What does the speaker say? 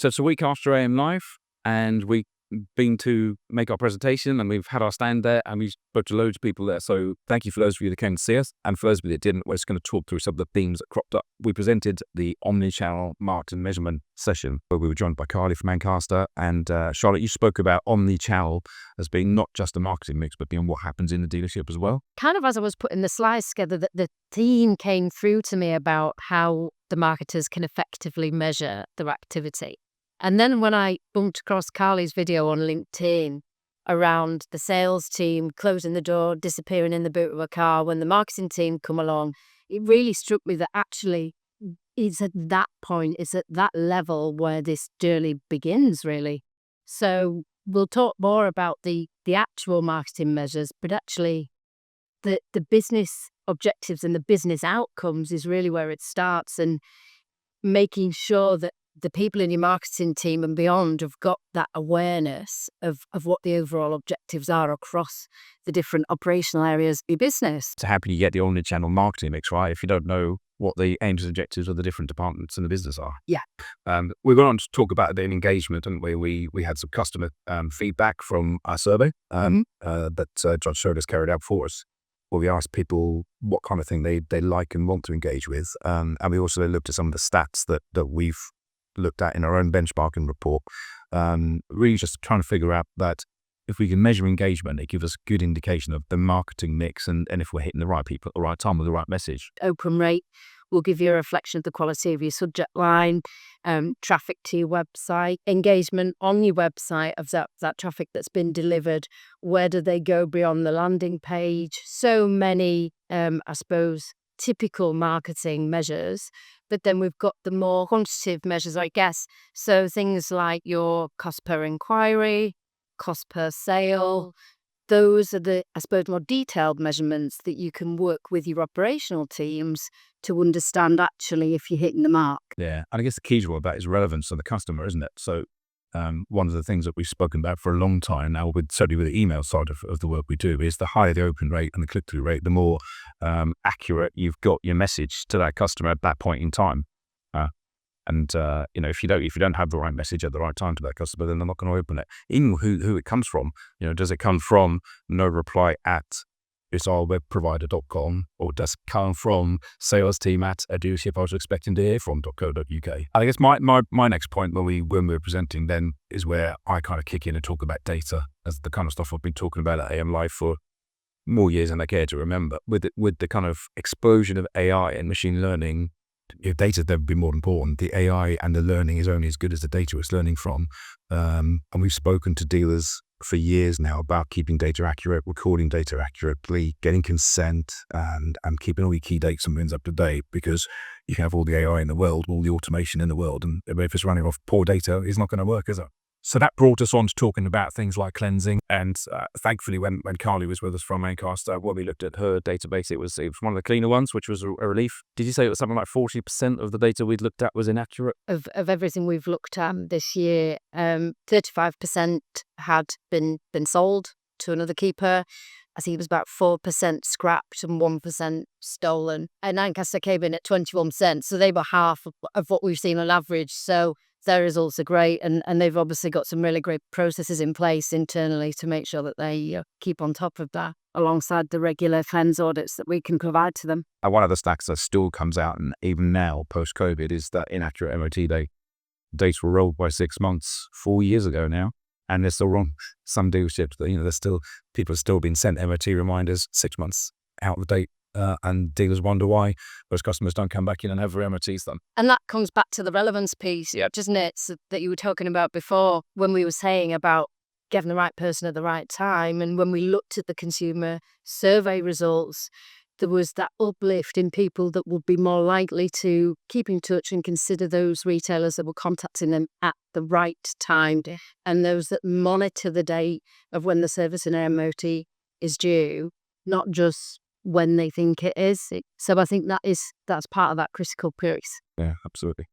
So it's a week after AM Live, and we've been to make our presentation, and we've had our stand there, and we spoke to loads of people there. So thank you for those of you that came to see us, and for those of you that didn't, we're just going to talk through some of the themes that cropped up. We presented the Omnichannel Marketing Measurement session, where we were joined by Carly from Ancaster, and Charlotte, you spoke about Omnichannel as being not just a marketing mix, but being what happens in the dealership as well. Kind of as I was putting the slides together, the theme came through to me about how the marketers can effectively measure their activity. And then when I bumped across Carly's video on LinkedIn around the sales team closing the door, disappearing in the boot of a car, when the marketing team come along, it really struck me that actually it's at that point, it's at that level where this journey begins, really. So we'll talk more about the actual marketing measures, but actually the business objectives and the business outcomes is really where it starts, and making sure that the people in your marketing team and beyond have got that awareness of what the overall objectives are across the different operational areas of your business. So how can you get the omnichannel marketing mix right if you don't know what the aims and objectives of the different departments in the business are? Yeah. We went on to talk about the engagement, didn't we? We had some customer feedback from our survey that John Schroeder's carried out for us, where we asked people what kind of thing they like and want to engage with. And we also looked at some of the stats that we've looked at in our own benchmarking report, really just trying to figure out that if we can measure engagement, it gives us a good indication of the marketing mix and if we're hitting the right people at the right time with the right message. Open rate will give you a reflection of the quality of your subject line, traffic to your website, engagement on your website of that traffic that's been delivered. Where do they go beyond the landing page? So many, I suppose, typical marketing measures, but then we've got the more quantitative measures, I guess. So things like your cost per inquiry, cost per sale, those are the, I suppose, more detailed measurements that you can work with your operational teams to understand actually if you're hitting the mark. Yeah, and I guess the key to all that is relevance to the customer, isn't it? So one of the things that we've spoken about for a long time now, certainly with the email side of the work we do, is the higher the open rate and the click-through rate, the more accurate you've got your message to that customer at that point in time. If you don't have the right message at the right time to that customer, then they're not going to open it. Even who it comes from, does it come from no reply at it'sourwebprovider.com, or does it come from sales team at a dealership I was expecting to hear from.co.uk? I guess my next point when we're presenting then is where I kind of kick in and talk about data as the kind of stuff I've been talking about at AM Live for more years than I care to remember. With the kind of explosion of AI and machine learning, if data's never been more important. The AI and the learning is only as good as the data it's learning from. And we've spoken to dealers for years now about keeping data accurate, recording data accurately, getting consent, and keeping all your key dates and wins up to date, because you can have all the AI in the world, all the automation in the world, and if it's running off poor data, it's not going to work, is it? So that brought us on to talking about things like cleansing. And thankfully, when Carly was with us from Ancaster, when we looked at her database, it was one of the cleaner ones, which was a relief. Did you say it was something like 40% of the data we'd looked at was inaccurate? Of everything we've looked at this year, 35% had been sold to another keeper. I think it was about 4% scrapped and 1% stolen. And Ancaster came in at 21%, so they were half of what we've seen on average. So their results are great, and they've obviously got some really great processes in place internally to make sure that they keep on top of that, alongside the regular cleanse audits that we can provide to them. And one of the stats that still comes out, and even now post-COVID, is that inaccurate MOT dates were rolled by 6 months 4 years ago now, and they're still wrong. Some dealerships, people are still being sent MOT reminders 6 months out of date. And dealers wonder why those customers don't come back in and have their MOTs done. And that comes back to the relevance piece, doesn't it, that you were talking about before, when we were saying about getting the right person at the right time. And when we looked at the consumer survey results, there was that uplift in people that would be more likely to keep in touch and consider those retailers that were contacting them at the right time, and those that monitor the date of when the service in an MOT is due, not just when they think it is. So I think that's part of that critical piece. Yeah, absolutely.